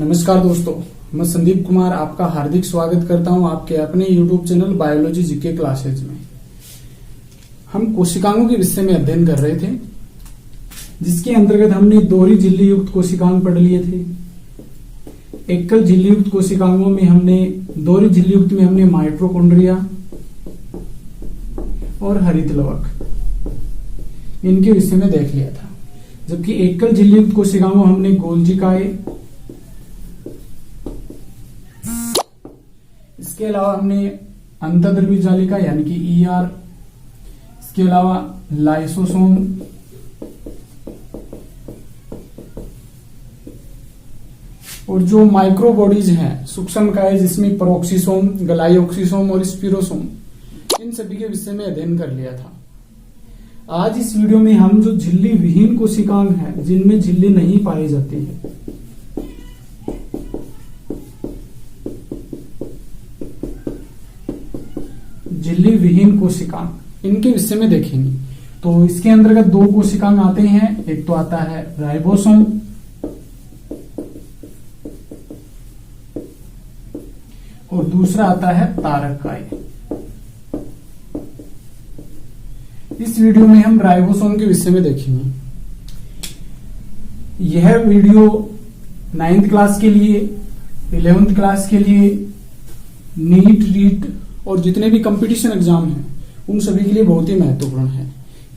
नमस्कार दोस्तों, मैं संदीप कुमार आपका हार्दिक स्वागत करता हूं आपके अपने YouTube channel biology GK classes में। हम कोशिकाओं के विषय में अध्ययन कर रहे थे, जिसके अंतर्गत हमने दोहरी झिल्ली युक्त कोशिकांग पढ़ लिए थे। एकल झिल्ली युक्त कोशिकाओं में हमने दोहरी झिल्ली युक्त में हमने माइटोकॉन्ड्रिया और हरित लवक इनके विषय में देख लिया था। जबकि एकल झिल्ली युक्त कोशिकाओं में हमने गोल्जिकाए, इसके अलावा हमने अंतर्द्रव्य जालिका यानी कि ईआर, इसके अलावा लाइसोसोम, और जो माइक्रो बॉडीज हैं सूक्ष्म काय, जिसमें पेरोक्सिसोम, ग्लाइऑक्सिसोम और स्पिरोसोम, इन सभी के विषय में अध्ययन कर लिया था। आज इस वीडियो में हम जो झिल्ली विहीन कोशिकांग हैं, जिनमें झिल्ली नहीं पाई जाती है, झिल्ली विहीन कोशिकांग, इनके विषय में देखेंगे। तो इसके अंतर्गत दो कोशिकांग आते हैं। एक तो आता है राइबोसोम और दूसरा आता है तारककाय। इस वीडियो में हम राइबोसोम के विषय में देखेंगे। यह वीडियो 9th क्लास के लिए, 11th क्लास के लिए, नीट, रीट और जितने भी कंपटीशन एग्जाम हैं उन सभी के लिए बहुत ही महत्वपूर्ण है,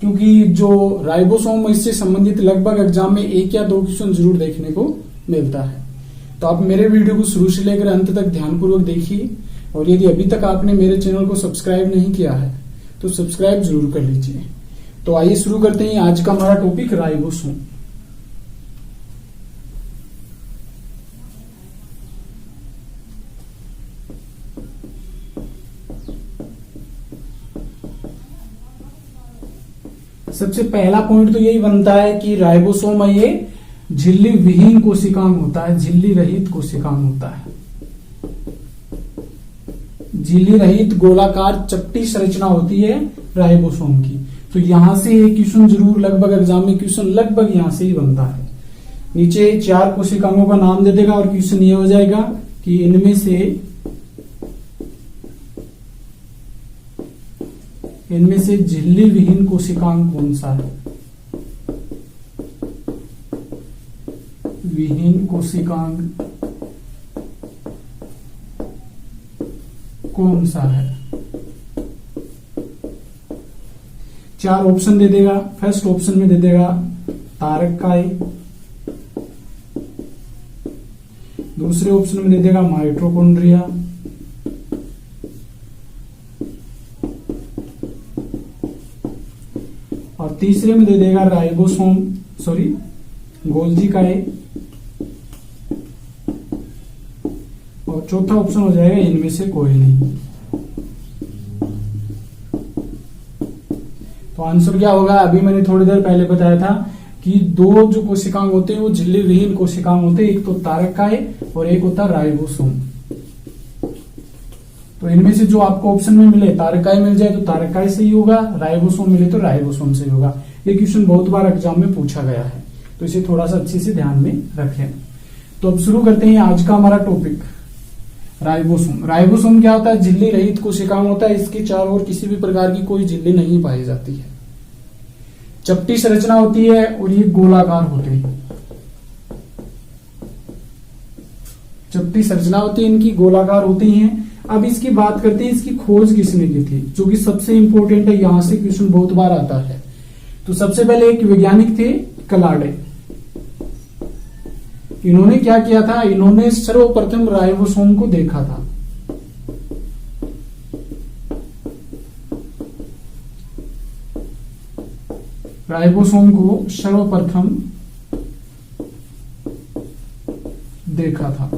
क्योंकि जो राइबोसोम इससे संबंधित लगभग एग्जाम में 1 या 2 क्वेश्चन जरूर देखने को मिलता है। तो आप मेरे वीडियो को शुरू से लेकर अंत तक ध्यानपूर्वक देखिए, और यदि अभी तक आपने मेरे चैनल को सब्सक्राइब नहीं किया है तो सब्सक्राइब जरूर कर लीजिए। तो आइए शुरू करते हैं। आज का हमारा टॉपिक राइबोसोम। सबसे पहला पॉइंट तो यही बनता है कि राइबोसोम ये झिल्ली विहीन कोशिकांग होता है, झिल्ली रहित कोशिकांग होता है। झिल्ली रहित गोलाकार चपटी संरचना होती है राइबोसोम की। तो यहां से एक क्वेश्चन जरूर लगभग एग्जाम में क्वेश्चन लगभग यहां से ही बनता है। नीचे 4 कोशिकाओं का नाम दे देगा और क्वेश्चन ये हो जाएगा कि इनमें से झिल्ली विहीन कोशिकांग कौन सा है। विहीन कोशिकांग कौन सा है। 4 ऑप्शन दे देगा। फर्स्ट ऑप्शन में दे देगा तारककाय, दूसरे ऑप्शन में दे देगा माइटोकॉन्ड्रिया, और तीसरे में दे देगा गोल्जिकाए, और चौथा ऑप्शन हो जाएगा इनमें से कोई नहीं। तो आंसर क्या होगा? अभी मैंने थोड़ी देर पहले बताया था कि 2 जो कोशिकांग होते हैं वो झिल्ली विहीन कोशिकांग होते हैं। एक तो तारककाय और एक होता है राइबोसोम। तो इनमें से जो आपको ऑप्शन में मिले, तारककाय मिल जाए तो तारककाय सही होगा, राइबोसोम मिले तो राइबोसोम सही होगा। ये क्वेश्चन बहुत बार एग्जाम में पूछा गया है, तो इसे थोड़ा सा अच्छे से ध्यान में रखें। तो अब शुरू करते हैं आज का हमारा टॉपिक, राइबोसोम। राइबोसोम क्या होता है? झिल्ली रहित कोशिकांग होता है। इसके चारों ओर किसी भी प्रकार की कोई झिल्ली नहीं पाई जाती है। चपटी संरचना होती है और ये गोलाकार होते हैं। चपटी संरचना होती है इनकी, गोलाकार होती हैं। अब इसकी बात करते हैं, इसकी खोज किसने की थी, जो कि सबसे इंपॉर्टेंट है। यहां से क्वेश्चन बहुत बार आता है। तो सबसे पहले एक वैज्ञानिक थे क्लाडे। इन्होंने क्या किया था? इन्होंने सर्वप्रथम राइबोसोम को देखा था। राइबोसोम को सर्वप्रथम देखा था।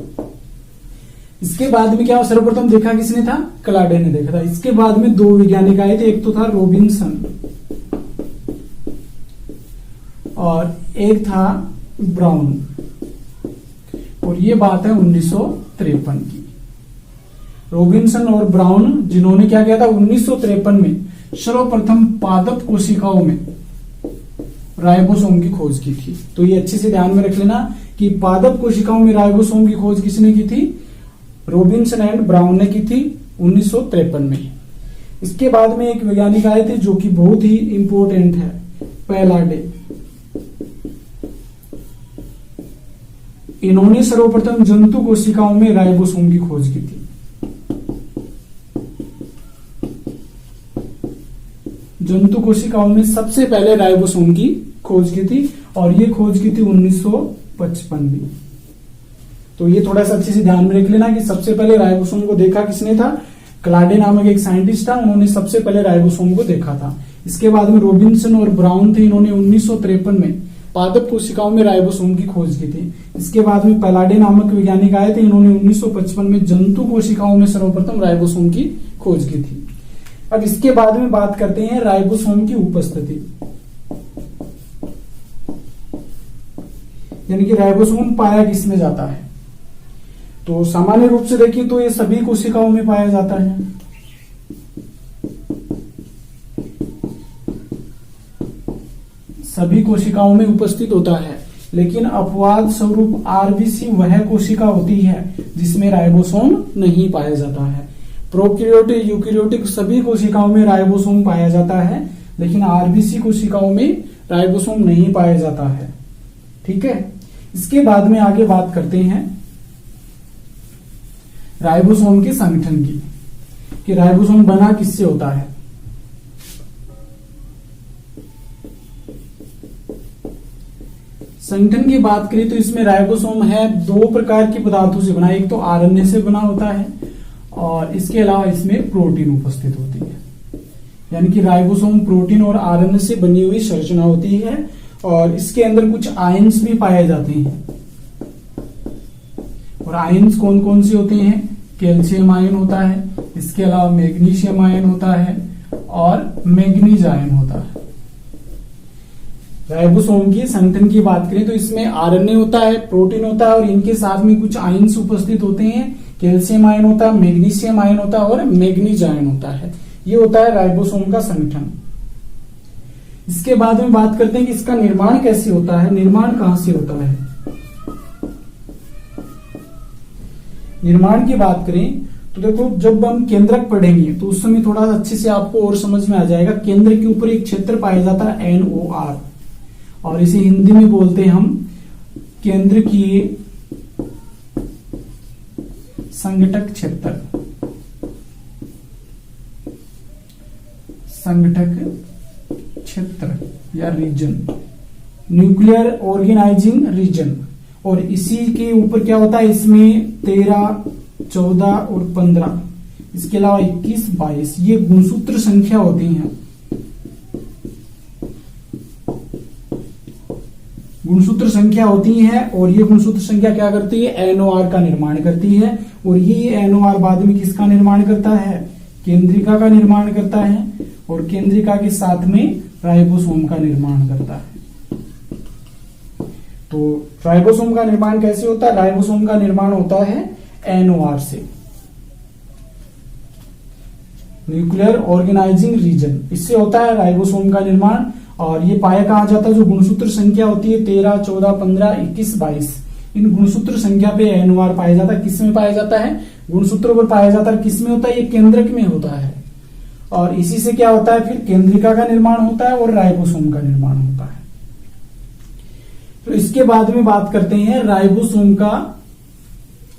इसके बाद में क्या सर्वप्रथम देखा किसने था? क्लाडे ने देखा था। इसके बाद में 2 वैज्ञानिक आए थे। एक तो था रॉबिन्सन और एक था ब्राउन, और ये बात है 1953 की। रॉबिन्सन और ब्राउन जिन्होंने क्या किया था? 1953 में सर्वप्रथम पादप कोशिकाओं में राइबोसोम की खोज की थी। तो ये अच्छे से ध्यान में रख लेना कि पादप कोशिकाओं में राइबोसोम की खोज किसने की थी? रॉबिन्सन एंड ब्राउन ने की थी 1953 में। इसके बाद में एक वैज्ञानिक आए थे जो कि बहुत ही इंपॉर्टेंट है, पैलाडे। इन्होंने सर्वप्रथम जंतु कोशिकाओं में राइबोसोम की खोज की थी। जंतु कोशिकाओं में सबसे पहले राइबोसोम की खोज की थी और ये खोज की थी 1955 में। तो ये थोड़ा सा अच्छे से ध्यान में रख लेना कि सबसे पहले राइबोसोम को देखा किसने था? क्लाडे नामक एक साइंटिस्ट था, उन्होंने सबसे पहले राइबोसोम को देखा था। इसके बाद में रॉबिन्सन और ब्राउन थे, इन्होंने 1953 में पादप कोशिकाओं में राइबोसोम की खोज की थी। इसके बाद में पैलाडे नामक वैज्ञानिक आए थे, इन्होंने 1955 में जंतु कोशिकाओं में सर्वप्रथम राइबोसोम की खोज की थी। अब इसके बाद में बात करते हैं राइबोसोम की उपस्थिति, यानी कि राइबोसोम पाया किसमें जाता है। तो सामान्य रूप से देखिए तो ये सभी कोशिकाओं में पाया जाता है। सभी कोशिकाओं में उपस्थित होता है, लेकिन अपवाद स्वरूप आरबीसी वह कोशिका होती है जिसमें राइबोसोम नहीं पाया जाता है। प्रोकैरियोटिक, यूकैरियोटिक सभी कोशिकाओं में राइबोसोम पाया जाता है, लेकिन आरबीसी कोशिकाओं में राइबोसोम नहीं पाया जाता है। ठीक है, इसके बाद में आगे बात करते हैं राइबोसोम के संगठन की, कि राइबोसोम बना किससे होता है। संगठन की बात करें तो इसमें राइबोसोम है दो प्रकार के पदार्थों से बना, एक तो आरएनए से बना होता है और इसके अलावा इसमें प्रोटीन उपस्थित होती है। यानी कि राइबोसोम प्रोटीन और आरएनए से बनी हुई संरचना होती है और इसके अंदर कुछ आयंस भी पाए जाते हैं। और आयंस कौन कौन से होते हैं? कैल्शियम आयन होता है, इसके अलावा मैग्नीशियम आयन होता है और मैग्नीज आयन होता है। राइबोसोम की संगठन की बात करें तो इसमें आरएनए होता है, प्रोटीन होता है और इनके साथ में कुछ आयंस उपस्थित होते हैं। कैल्शियम आयन होता है, मैग्नीशियम आयन होता है और मैग्नीज आयन होता है। ये होता है राइबोसोम का संगठन। इसके बाद में बात करते हैं कि इसका निर्माण कैसे होता है, निर्माण कहां से होता है। निर्माण की बात करें तो देखो, जब हम केंद्रक पढ़ेंगे तो उस समय थोड़ा अच्छे से आपको और समझ में आ जाएगा। केंद्र के ऊपर एक क्षेत्र पाया जाता है NOR, और इसे हिंदी में बोलते हैं हम केंद्र की संघटक क्षेत्र, संघटक क्षेत्र या रीजन, न्यूक्लियर ऑर्गेनाइजिंग रीजन। और इसी के ऊपर क्या होता है, इसमें 13, 14 और 15, इसके अलावा 21, 22 ये गुणसूत्र संख्या होती हैं। गुणसूत्र संख्या होती है और ये गुणसूत्र संख्या क्या करती है? NOR का निर्माण करती है। और ये NOR बाद में किसका निर्माण करता है? केंद्रिका का निर्माण करता है और केंद्रिका के साथ में राइबोसोम का निर्माण करता है। तो राइबोसोम का निर्माण कैसे होता है? राइबोसोम का निर्माण होता है NOR से, न्यूक्लियर ऑर्गेनाइजिंग रीजन, इससे होता है राइबोसोम का निर्माण। और ये पाया कहा जाता है, जो गुणसूत्र संख्या होती है 13, 14, 15, 21, 22, इन गुणसूत्र संख्या पे NOR पाया जाता है। किस में पाया जाता है? गुणसूत्रों पर पाया जाता है। किस में होता है? ये केंद्रक में होता है। और इसी से क्या होता है? फिर केंद्रिका का निर्माण होता है और राइबोसोम का निर्माण होता है। तो इसके बाद में बात करते हैं राइबोसोम का।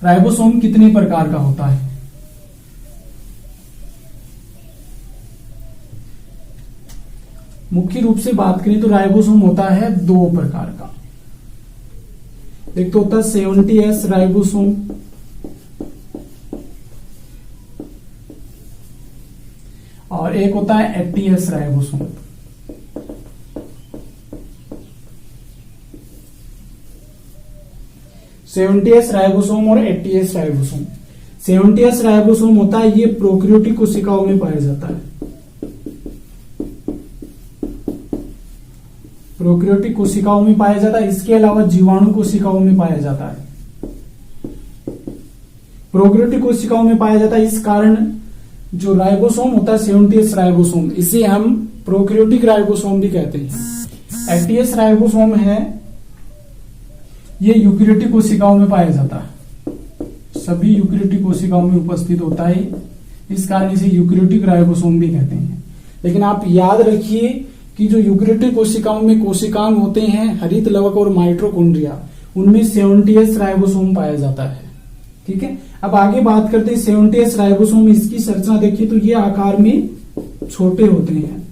राइबोसोम कितने प्रकार का होता है? मुख्य रूप से बात करें तो राइबोसोम होता है दो प्रकार का। एक तो होता है 70S राइबोसोम और एक होता है 80S राइबोसोम। सेवेंटीएस राइबोसोम और 80S राइबोसोम। 70S राइबोसोम होता है, ये प्रोकैरियोटिक कोशिकाओं में पाया जाता है। प्रोकैरियोटिक कोशिकाओं में पाया जाता है, इसके अलावा जीवाणु कोशिकाओं में पाया जाता है। प्रोकैरियोटिक कोशिकाओं में पाया जाता है, इस कारण जो राइबोसोम होता है 70S राइबोसोम, इसे हम प्रोकैरियोटिक राइबोसोम भी कहते हैं। 80S राइबोसोम है ये यूकेरियोटिक कोशिकाओं में पाया जाता है, सभी यूकेरियोटिक कोशिकाओं में उपस्थित होता है। इस कारण इसे यूकेरियोटिक राइबोसोम भी कहते हैं। लेकिन आप याद रखिए कि जो यूकेरियोटिक कोशिकाओं में कोशिकांग होते हैं हरित लवक और माइटोकॉन्ड्रिया, उनमें 70S राइबोसोम पाया जाता है। ठीक है, अब आगे बात करते हैं 70S राइबोसोम। इसकी संरचना देखिए तो ये आकार में छोटे होते हैं,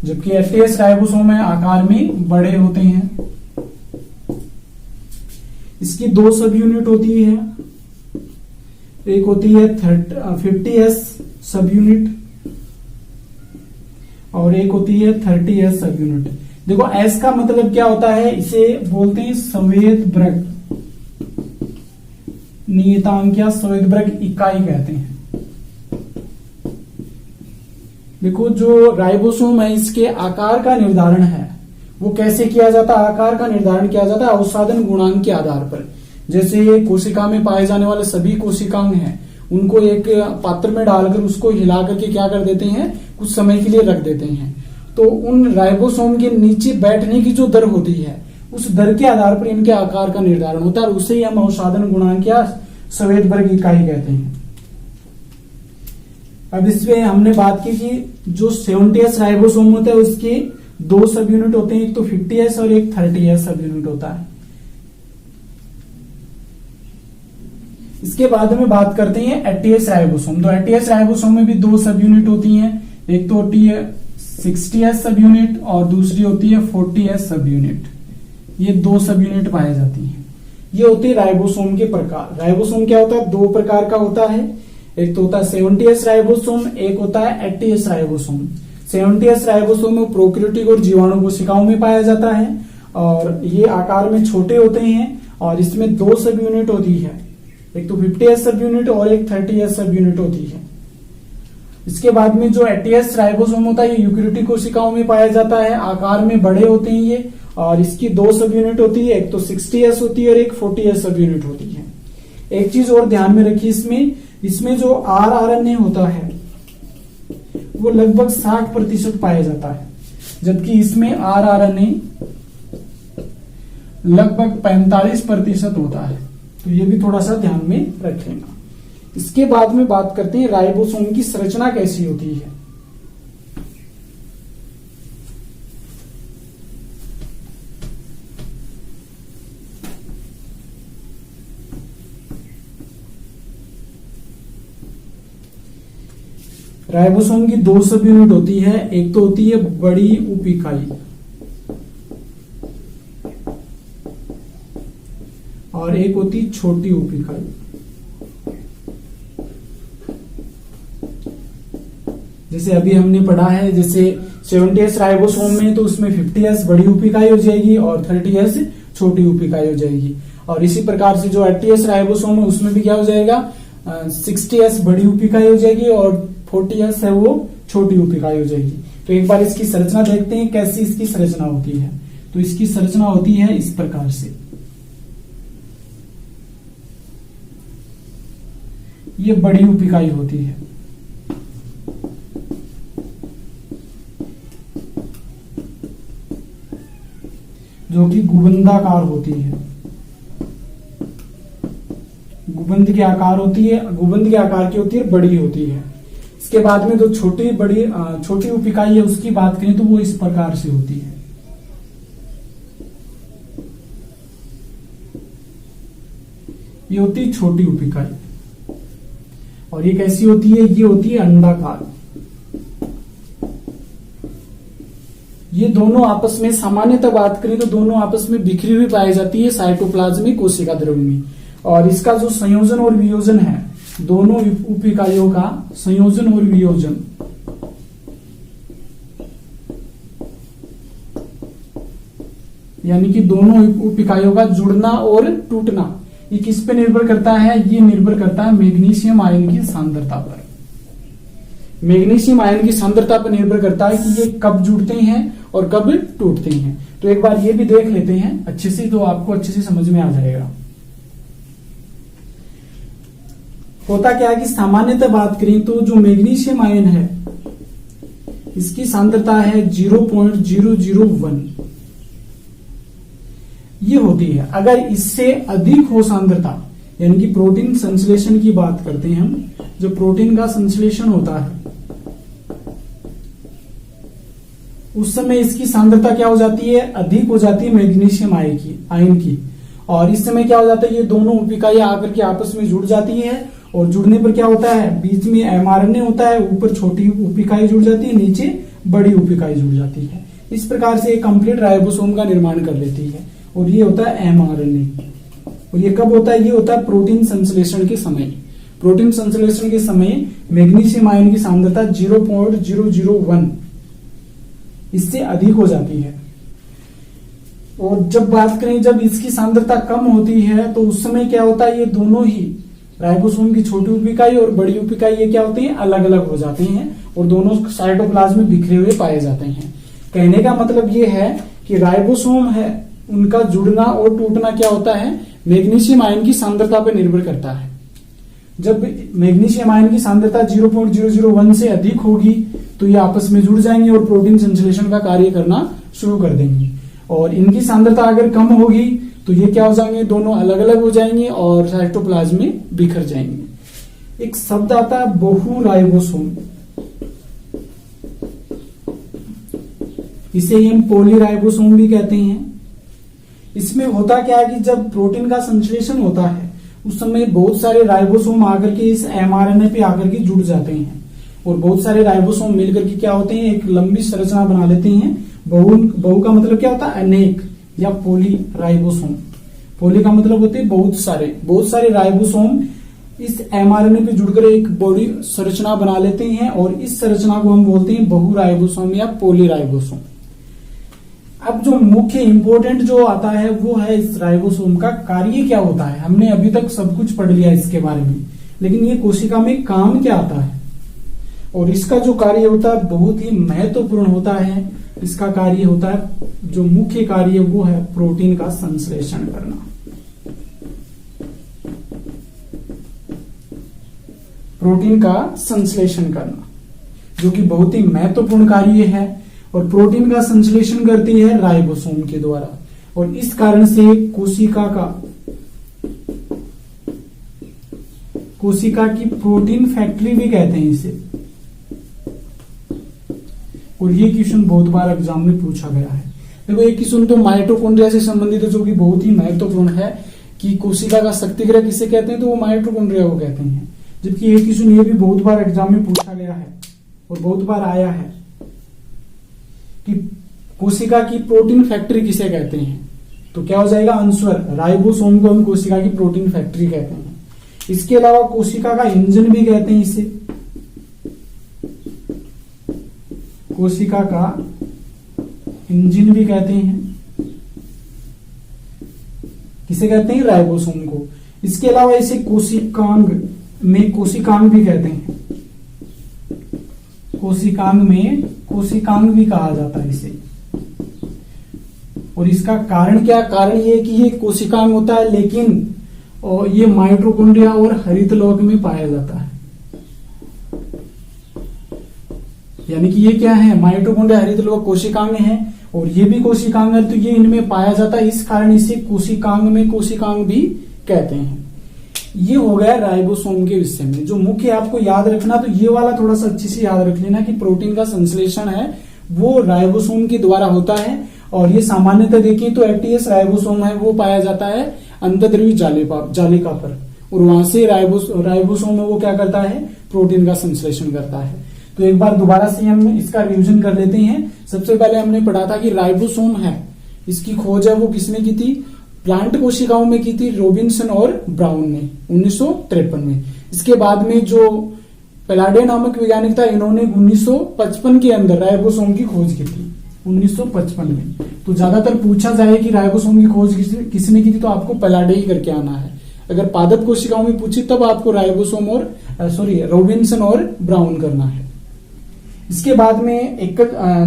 जबकि 80S राइबोसोम है आकार में बड़े होते हैं। इसकी 2 सब यूनिट होती है, एक होती है 50S सब यूनिट और एक होती है 30S सब यूनिट। देखो S का मतलब क्या होता है, इसे बोलते हैं संवेदब्रग नियतांक या संवेदब्रग इकाई कहते हैं। देखो जो राइबोसोम है इसके आकार का निर्धारण है वो कैसे किया जाता है, आकार का निर्धारण किया जाता है अवसादन गुणांक के आधार पर। जैसे ये कोशिका में पाए जाने वाले सभी कोशिकांग हैं उनको एक पात्र में डालकर उसको हिला करके क्या कर देते हैं, कुछ समय के लिए रख देते हैं। तो उन राइबोसोम के नीचे बैठने की जो दर होती है उस दर के आधार पर इनके आकार का निर्धारण होता है और उसे ही हम अवसादन गुणांक या संवेदब्रग इकाई कहते हैं। अब इसमें हमने बात की कि जो 70S राइबोसोम होता है उसके 2 सब यूनिट होते हैं, एक तो 50S और एक 30S सब यूनिट होता है। इसके बाद में बात करते हैं 80S राइबोसोम। तो 80S राइबोसोम में भी 2 सब यूनिट होती हैं, एक तो होती है 60S सब यूनिट और दूसरी होती है 40S सब यूनिट। ये 2 सब यूनिट पाई जाती हैं। ये होते हैं राइबोसोम के प्रकार। राइबोसोम क्या होता है, 2 प्रकार का होता है, एक तो होता है 70S राइबोसोम, एक होता है 80S राइबोसोम। 70S राइबोसोम में प्रोकैरियोटिक और जीवाणु कोशिकाओं में पाया जाता है और ये आकार में छोटे होते हैं और इसमें 2 सब यूनिट होती है, एक तो 50S सब यूनिट और एक 30S सब यूनिट होती है। इसके बाद में जो 80S राइबोसोम होता है ये यूकेरियोटिक कोशिकाओं में पाया जाता है, आकार में बड़े होते हैं ये और इसकी 2 सब यूनिट होती है, एक तो 60S होती है और एक 40S सब यूनिट होती है। एक चीज और ध्यान में रखिए, इसमें जो rRNA होता है वो लगभग 60% पाया जाता है, जबकि इसमें rRNA लगभग 45% होता है। तो ये भी थोड़ा सा ध्यान में रखेगा। इसके बाद में बात करते हैं राइबोसोम की संरचना कैसी होती है। राइबोसोम की 2 सब यूनिट होती है, एक तो होती है बड़ी उप इकाई और एक होती छोटी उप इकाई। जैसे अभी हमने पढ़ा है, जैसे 70S राइबोसोम में तो उसमें 50S बड़ी उप इकाई हो जाएगी और 30S छोटी उप इकाई हो जाएगी। और इसी प्रकार से जो 80S राइबोसोम है उसमें भी क्या हो जाएगा, 60S बड़ी उप इकाई हो जाएगी और 40S है वो छोटी उप इकाई हो जाएगी। तो एक बार इसकी संरचना देखते हैं कैसी इसकी संरचना होती है। तो इसकी संरचना होती है इस प्रकार से, ये बड़ी उप इकाई होती है, जो कि गुबंदाकार होती है, गुबंद के आकार होती है, गुबंद के आकार की होती है, बड़ी होती है। इसके बाद में जो छोटी उप इकाई है उसकी बात करें तो वो इस प्रकार से होती है। ये होती है छोटी उप इकाई और ये कैसी होती है, ये होती है अंडाकार। ये दोनों आपस में सामान्यतः बात करें तो दोनों आपस में बिखरी हुई पाई जाती है साइटोप्लाज्मिक कोशिका द्रव्य में। और इसका जो संयोजन और वियोजन है, दोनों उप इकाइयों का संयोजन और वियोजन, यानी कि दोनों उप इकाइयों का जुड़ना और टूटना, ये किस पे निर्भर करता है, ये निर्भर करता है मैग्नीशियम आयन की सांद्रता पर। मैग्नीशियम आयन की सांद्रता पर निर्भर करता है कि ये कब जुड़ते हैं और कब टूटते हैं। तो एक बार ये भी देख लेते हैं अच्छे से, तो आपको अच्छे से समझ में आ जाएगा। होता क्या है कि सामान्यतः बात करें तो जो मैग्नीशियम आयन है इसकी सांद्रता है 0.001 ये होती है। अगर इससे अधिक हो सांद्रता, यानी कि प्रोटीन संश्लेषण की बात करते हैं हम, जो प्रोटीन का संश्लेषण होता है उस समय इसकी सांद्रता क्या हो जाती है, अधिक हो जाती है मैग्नीशियम आयन की। और इस समय क्या हो जाता है, ये दोनों उपिकाएं आकर के आपस में जुड़ जाती है, और जुड़ने पर क्या होता है, बीच में एमआरएनए होता है, ऊपर छोटी उपिकाएं जुड़ जाती है, नीचे बड़ी उपिकाएं जुड़ जाती है। इस प्रकार से एक कंप्लीट राइबोसोम का निर्माण कर लेती है, और ये होता है एमआरएनए। और ये कब होता है, ये होता है प्रोटीन संश्लेषण के समय। प्रोटीन संश्लेषण के समय मैग्नीशियम आयन की सांद्रता 0.001 इससे अधिक हो जाती है। और जब बात करें, जब इसकी सांद्रता कम होती है तो उस समय क्या होता है, ये दोनों ही राइबोसोम की छोटी उपिकाई और बड़ी उपिकाई ये क्या होती है, अलग अलग हो जाते हैं, और दोनों साइटोप्लाज्म में बिखरे हुए पाए जाते हैं। कहने का मतलब ये है कि राइबोसोम है, उनका जुड़ना और टूटना क्या होता है, मैग्नीशियम आयन की सांद्रता पर निर्भर करता है। जब मैग्नीशियम आयन की सांद्रता 0.001 से अधिक होगी तो ये आपस में जुड़ जाएंगे और प्रोटीन संश्लेषण का कार्य करना शुरू कर देंगे। और इनकी सांद्रता अगर कम होगी तो ये क्या हो जाएंगे, दोनों अलग अलग हो जाएंगे और साइटोप्लाज्म में बिखर जाएंगे। एक शब्द आता है बहुराइबोसोम, इसे हम पॉलीराइबोसोम भी कहते हैं। इसमें होता क्या है कि जब प्रोटीन का संश्लेषण होता है उस समय बहुत सारे राइबोसोम आकर के इस एमआरएनए पे आकर के जुड़ जाते हैं, और बहुत सारे राइबोसोम मिलकर के क्या होते हैं, एक लंबी संरचना बना लेते हैं। बहु का मतलब क्या होता है, अनेक, या पोली राइबोसोम। पोली का मतलब होते हैं बहुत सारे राइबोसोम इस एमआरएनए पे जुड़कर एक बड़ी संरचना बना लेते हैं, और इस संरचना को हम बोलते हैं बहुराइबोसोम या पॉलीराइबोसोम। अब जो मुख्य इंपॉर्टेंट जो आता है वो है इस राइबोसोम का कार्य क्या होता है। हमने अभी तक सब कुछ पढ़ लिया इसके बारे में, लेकिन ये कोशिका में काम क्या आता है, और इसका जो कार्य होता है बहुत ही महत्वपूर्ण होता है। इसका कार्य होता है, जो मुख्य कार्य वो है प्रोटीन का संश्लेषण करना। प्रोटीन का संश्लेषण करना जो कि बहुत ही महत्वपूर्ण कार्य है, और प्रोटीन का संश्लेषण करती है राइबोसोम के द्वारा। और इस कारण से कोशिका की प्रोटीन फैक्ट्री भी कहते हैं इसे। और ये क्वेश्चन बहुत बार एग्जाम में पूछा गया है। देखो एक क्वेश्चन तो माइटोकॉन्ड्रिया से संबंधित है, जो कि बहुत ही महत्वपूर्ण है कि कोशिका का शक्तिगृह किसे कहते हैं, तो वो माइटोकॉन्ड्रिया को कहते हैं। जबकि एक क्वेश्चन ये भी बहुत बार एग्जाम में पूछा गया है और बहुत बार आया है कि कोशिका की प्रोटीन फैक्ट्री किसे कहते हैं, तो क्या हो जाएगा आंसर, राइबोसोम को हम कोशिका की प्रोटीन फैक्ट्री कहते हैं। इसके अलावा कोशिका का इंजन भी कहते हैं इसे। कोशिका का इंजन भी कहते हैं, किसे कहते हैं, राइबोसोम को। इसके अलावा इसे कोशिकांग भी कहते हैं। कोशिकांग भी कहा जाता है इसे। और इसका कारण क्या, कारण ये कि ये कोशिकांग होता है, लेकिन और ये माइटोकॉन्ड्रिया और हरितलोक में पाया जाता है। यानी कि ये क्या है, माइटोकॉन्ड्रिया, हरितलोक कोशिकांग है, और ये भी कोशिकांग है, तो ये इनमें पाया जाता है। इस कारण इसे कोशिकांग भी कहते हैं। ये हो गया राइबोसोम के विषय में। जो मुख्य आपको याद रखना, तो ये वाला थोड़ा सा अच्छे से याद रख लेना कि प्रोटीन का संश्लेषण है वो राइबोसोम के द्वारा होता है। और ये सामान्यतः देखें तो एटीएस राइबोसोम है वो पाया जाता है अंतर्द्रव्य जालिका पर, और वहां से राइबोसोम वो क्या करता है, प्रोटीन का संश्लेषण करता है। तो एक बार दोबारा से हम इसका रिवीजन कर लेते हैं। सबसे पहले हमने पढ़ा था कि राइबोसोम है, इसकी खोज है वो किसने की थी, प्लांट कोशिकाओं में की थी रॉबिन्सन और ब्राउन ने 1953 में। इसके बाद में जो पेलाडे नामक वैज्ञानिक था, इन्होंने 1955 के अंदर राइबोसोम की खोज की थी, 1955 में। तो ज्यादातर पूछा जाए कि राइबोसोम की खोज किसने की थी, तो आपको पेलाडे ही करके आना है। अगर पादप कोशिकाओं में पूछी तब आपको राइबोसोम और रॉबिन्सन और ब्राउन करना है। इसके बाद में एक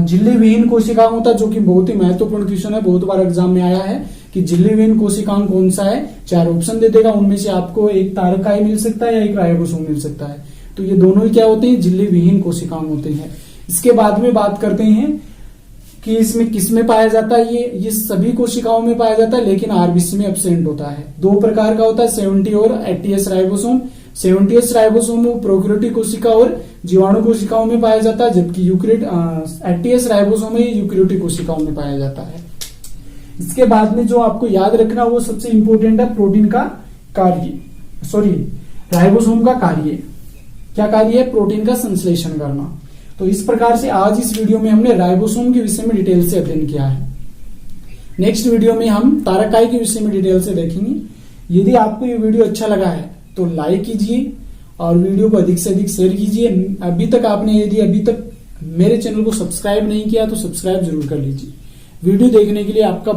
झिल्ली विहीन कोशिकाओं था, जो कि बहुत ही महत्वपूर्ण क्वेश्चन है, बहुत बार एग्जाम में आया है कि झिल्ली विहीन कोशिकांग कौन सा है। 4 ऑप्शन दे देगा, उनमें से आपको एक तारकाई मिल सकता है या एक राइबोसोम मिल सकता है। तो ये दोनों ही क्या होते हैं, झिल्ली विहीन कोशिकांग होते हैं। इसके बाद में बात करते हैं कि इसमें किस में पाया जाता है, ये सभी कोशिकाओं में पाया जाता है, लेकिन आरबीसी में एब्सेंट होता है। दो प्रकार का होता है, 70 और 80S ribosome. 70S ribosome prokaryotic कोशिका और जीवाणु कोशिकाओं में पाया जाता है, जबकि 80S राइबोसोम यूकैरियोटिक कोशिकाओं में पाया जाता है। इसके बाद में जो आपको याद रखना वो सबसे इंपॉर्टेंट है, प्रोटीन का कार्य, राइबोसोम का कार्य। क्या कार्य है? प्रोटीन का संश्लेषण करना। तो इस प्रकार से आज इस वीडियो में हमने राइबोसोम के विषय में डिटेल से अध्ययन किया है। नेक्स्ट वीडियो में हम तारकाई के विषय में डिटेल से देखेंगे। यदि आपको ये वीडियो अच्छा लगा है तो लाइक कीजिए और वीडियो को अधिक से अधिक शेयर कीजिए। अभी तक मेरे चैनल को सब्सक्राइब नहीं किया तो सब्सक्राइब जरूर कर लीजिए। वीडियो देखने के लिए आपका